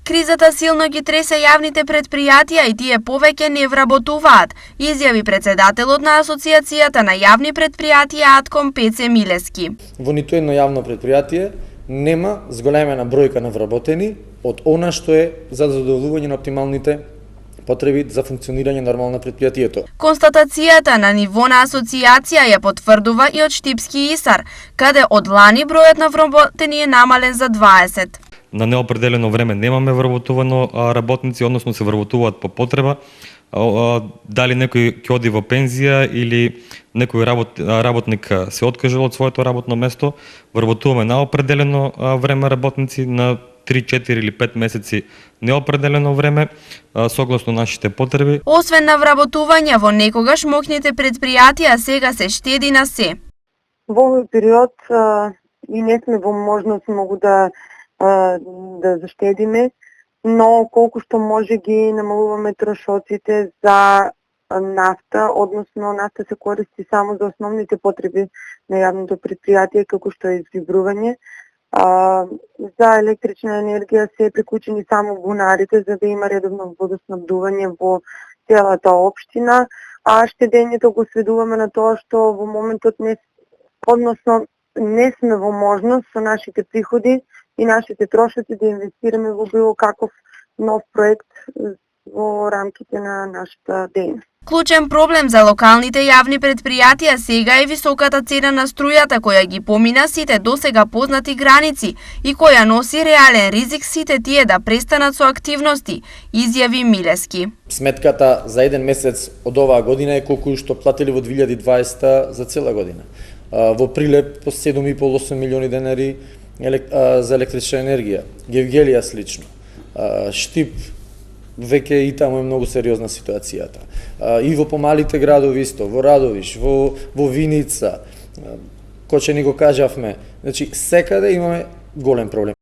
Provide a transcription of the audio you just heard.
Кризата силно ги тресе јавните предпријатија и тие повеќе не вработуваат, изјави председателот на Асоцијацијата на јавни предпријатија Атком Пеце Милески. Во ниту едно јавно предпријатие нема зголемена бројка на вработени од она што е за задоволување на оптималните потреби за функционирање нормално на предпријатието. Констатацијата на ниво на асоцијација ја потврдува и од Штипски ИСАР, каде од лани бројот на вработени е намален за 20. На неопределено време немаме вработувано работници, односно се вработуваат по потреба. Дали некој ќе оди во пензија или некој работник се откажал од своето работно место, вработуваме на определено време работници, на 3, 4 или 5 месеци неопределено време, согласно нашите потреби. Освен на вработување во некогаш моќните предпријатија, сега се штеди на се. Во овој период и не сме во можност многу да заштедиме, но колку што може ги намалуваме трошоците за нафта, односно нафта се користи само за основните потреби на јавното предпријатие, како што е извибрување. За електрична енергија се приклучени само бунарите, за да има редовно водоснабдување во целата општина, а штедењето го сведуваме на тоа што во моментот не сме во можност со нашите приходи и нашите трошоци да инвестираме во било каков нов проект во рамките на нашата дејност. Клучен проблем за локалните јавни предпријатија сега е високата цена на струјата која ги помина сите досега познати граници и која носи реален ризик сите тие да престанат со активности, изјави Милески. Сметката за еден месец од оваа година е колку што платили во 2020 за цела година. Во Прилеп по 7,5-8 милиони денари за електрична енергија, Гевгелија слично, Штип веќе и таму е многу сериозна ситуацијата. И во помалите градови исто, во Радовиш, во Виница, Кочани го кажавме, значи секаде имаме голем проблем.